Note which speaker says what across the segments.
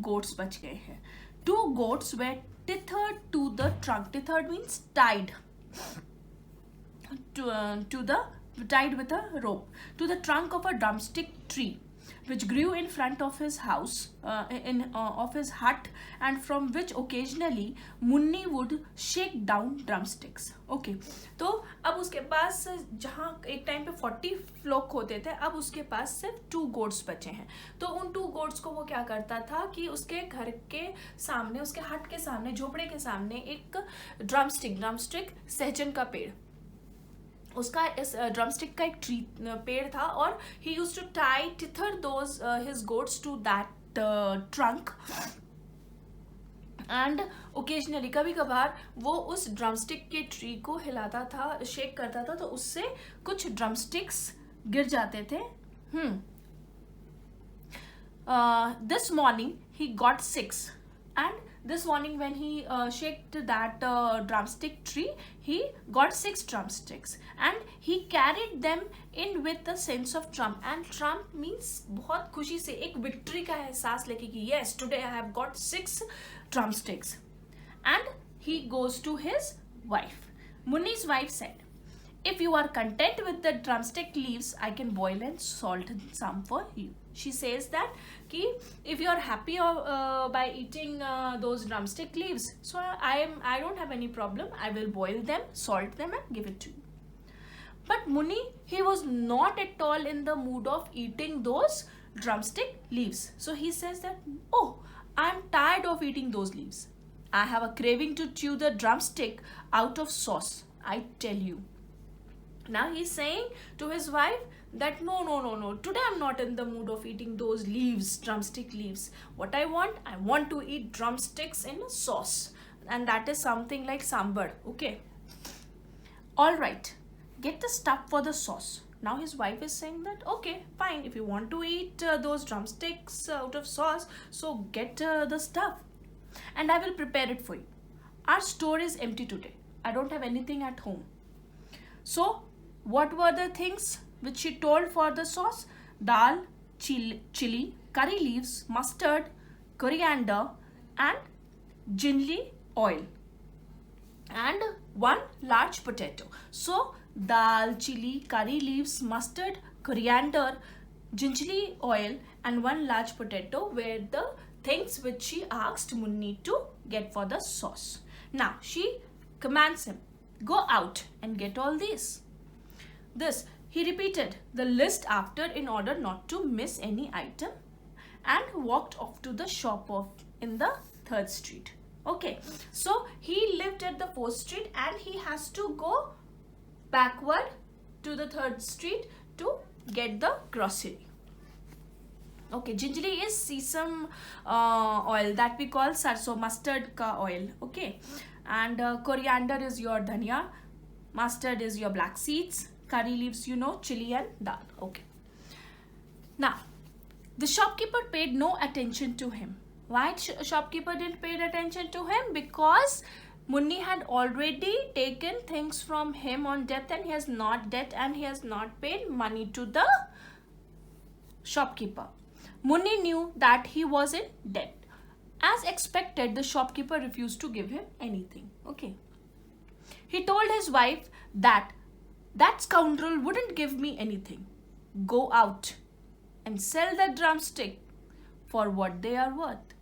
Speaker 1: goats बच गए हैं. 2 goats were tethered to the trunk. Tethered means tied tied with a rope to the trunk of a drumstick tree which grew in front of his house, of his hut, and from which occasionally Munni would shake down drumsticks. Okay, तो अब उसके पास जहाँ एक time पे 40 fluke होते थे, अब उसके पास सिर्फ 2 गोट्स बचे हैं. तो उन 2 गोट्स को वो क्या करता था कि उसके घर के सामने, उसके हट के सामने, झोपड़े के सामने एक ड्रमस्टिक सहजन का पेड़, उसका इस ड्रमस्टिक का एक ट्री पेड़ था, और he used to tie tether those his goats to that trunk, and occasionally कभी कभार वो उस ड्रमस्टिक के ट्री को हिलाता था, शेक करता था, तो उससे कुछ ड्रमस्टिक्स गिर जाते थे. This morning he got 6, and this morning when he shaked that drumstick tree, he got 6 drumsticks, and he carried them in with a sense of triumph. And triumph means बहुत खुशी से, एक victory का एहसास लेके कि yes, today I have got 6 drumsticks. And he goes to his wife. Munni's wife said, if you are content with the drumstick leaves, I can boil and salt some for you. She says that कि if you are happy by eating those drumstick leaves, so I don't have any problem. I will boil them, salt them, and give it to you. But Munni, he was not at all in the mood of eating those drumstick leaves. So he says that, oh, I am tired of eating those leaves. I have a craving to chew the drumstick out of sauce, I tell you. Now he's saying to his wife that no, today I'm not in the mood of eating those leaves, drumstick leaves. What I want to eat drumsticks in a sauce, and that is something like sambar. Okay, all right, get the stuff for the sauce. Now his wife is saying that okay, fine, if you want to eat those drumsticks out of sauce, so get the stuff and I will prepare it for you. Our store is empty today. I don't have anything at home. So what were the things which she told for the sauce? Dal, chili, curry leaves, mustard, coriander, and gingerly oil, and 1 large potato. So dal, chili, curry leaves, mustard, coriander, gingerly oil, and 1 large potato were the things which she asked Munni to get for the sauce. Now she commands him, go out and get all these. This he repeated the list after in order not to miss any item, and walked off to the shop in the 3rd street. Okay, so he lived at the 4th street and he has to go backward to the 3rd street to get the grocery. Okay, gingerly is sesame oil that we call sarso, mustard ka oil. Okay, and coriander is your dhania, mustard is your black seeds, curry leaves, you know, chili and dal. Okay. Now, the shopkeeper paid no attention to him. Why shopkeeper didn't pay attention to him? Because Munni had already taken things from him on debt, and he has not paid money to the shopkeeper. Munni knew that he was in debt. As expected, the shopkeeper refused to give him anything. Okay. He told his wife that scoundrel wouldn't give me anything. Go out and sell the drumstick for what they are worth.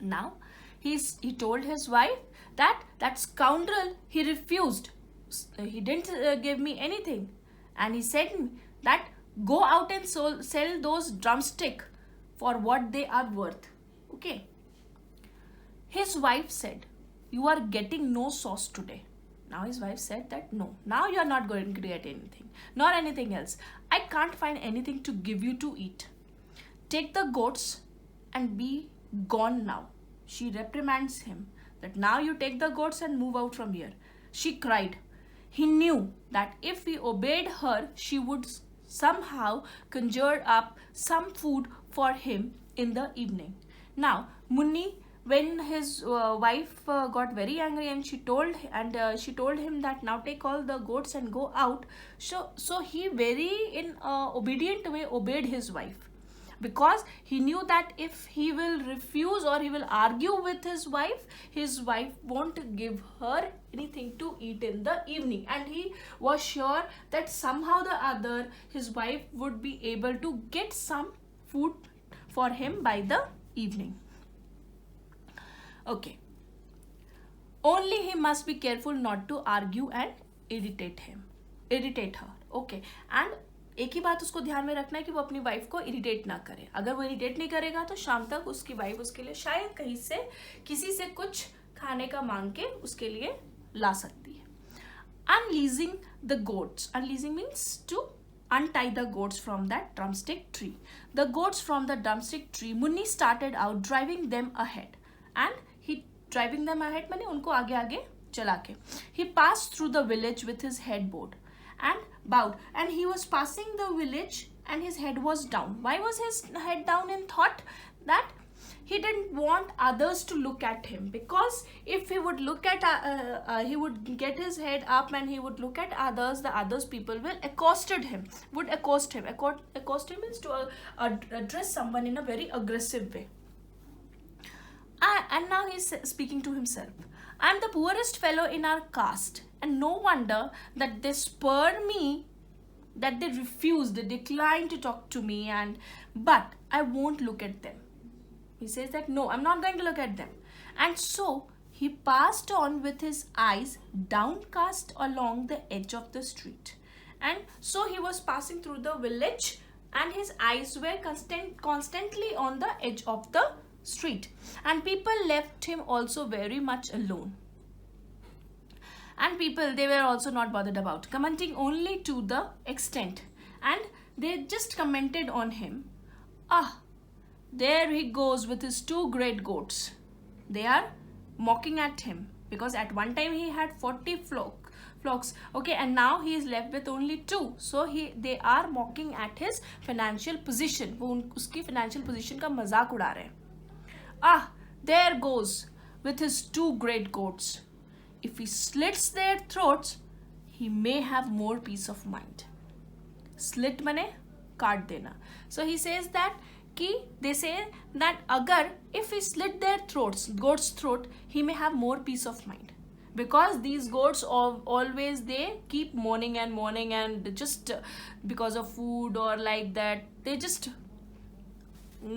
Speaker 1: Now, he told his wife that scoundrel, he refused. He didn't give me anything. And he said that go out and sell those drumstick for what they are worth. Okay. His wife said, you are getting no sauce today. Now his wife said that no, now you are not going to get anything, nor anything else. I can't find anything to give you to eat. Take the goats and be gone now. She reprimands him that now you take the goats and move out from here. She cried. He knew that if he obeyed her, she would somehow conjure up some food for him in the evening. Now, Munni, when his wife got very angry and she told him that now take all the goats and go out, so he very in obedient way obeyed his wife. because he knew that if he will refuse or he will argue with his wife won't give her anything to eat in the evening, and he was sure that somehow the other his wife would be able to get some food for him by the evening. Okay, only he must be careful not to argue and irritate her. Okay, and एक ही बात उसको ध्यान में रखना है कि वो अपनी वाइफ को इरिटेट ना करे. अगर वो इरिटेट नहीं करेगा तो शाम तक उसकी वाइफ उसके लिए शायद कहीं से किसी से कुछ खाने का मांग के उसके लिए ला सकती है. Unleashing the goats. Unleashing means to untie the goats from that drumstick tree. The goats from the drumstick tree, Munni started out driving them ahead, and he driving them ahead माने उनको आगे आगे चला के. He passed through the village with his head bowed and bowed, and he was passing the village and his head was down. Why was his head down? In thought that he didn't want others to look at him, because if he would look at he would get his head up and he would look at others, the others people will accost him. Accost him means to address someone in a very aggressive way. And now he's speaking to himself. I am the poorest fellow in our caste, and no wonder that they spurn me, that they refuse, they decline to talk to me, but I won't look at them. He says that no, I'm not going to look at them. And so he passed on with his eyes downcast along the edge of the street. And so he was passing through the village and his eyes were constantly on the edge of the street. And people left him also very much alone. And people, they were also not bothered about, commenting only to the extent. And they just commented on him. There he goes with his 2 great goats. They are mocking at him because at one time he had 40 flocks. Okay, and now he is left with only 2. So they are mocking at his financial position. वो उसकी financial position का मजाक उड़ा रहे हैं. There goes with his 2 great goats. If he slits their throats, he may have more peace of mind. Slit माने काट देना. So he says that they say that if he slit their goat's throat, he may have more peace of mind, because these goats always they keep mourning and just because of food or like that, they just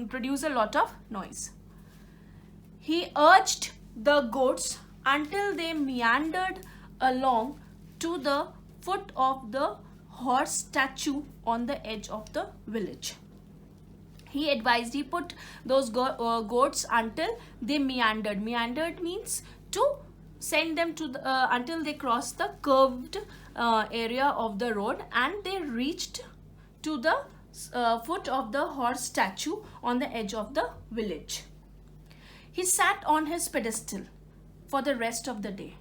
Speaker 1: produce a lot of noise. He urged the goats until they meandered along to the foot of the horse statue on the edge of the village. He advised, he put those goats until they meandered. Meandered means to send them to until they crossed the curved area of the road, and they reached to the foot of the horse statue on the edge of the village. He sat on his pedestal for the rest of the day,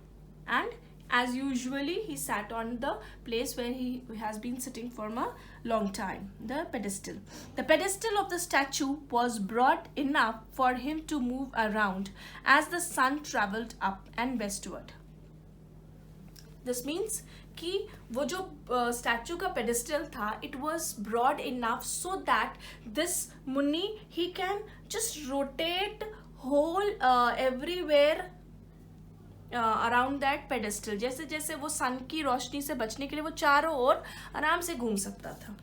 Speaker 1: and as usually he sat on the place where he has been sitting for a long time, the pedestal. The pedestal of the statue was broad enough for him to move around as the sun traveled up and westward. This means कि वो जो statue का pedestal था, it was broad enough so that this Munni, he can just rotate whole everywhere around that pedestal. जैसे जैसे वो सन की रोशनी से बचने के लिए वो चारों ओर आराम से घूम सकता था.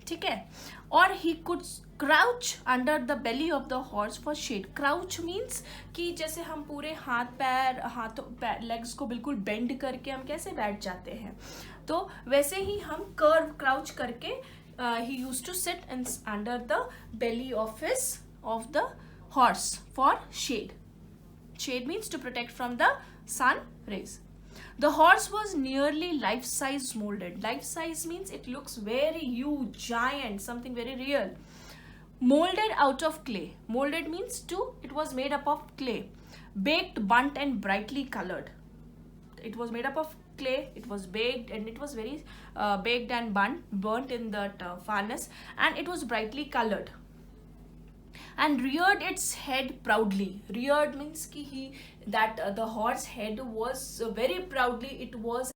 Speaker 1: ठीक है. और he could crouch under the belly of the horse for shade. Crouch means कि जैसे हम पूरे हाथों लेग्स को बिल्कुल बेंड करके हम कैसे बैठ जाते हैं, तो वैसे ही हम क्राउच करके he used to sit under the belly of the horse for shade. Shade means to protect from the sun rays. The horse was nearly life-size molded. Life-size means it looks very huge, giant, something very real. Molded out of clay. Molded means it was made up of clay. Baked, burnt and brightly colored. It was made up of clay, it was baked, and it was very baked and burnt in that furnace, and it was brightly colored. And reared its head proudly. Reared means the horse head was very proudly, it was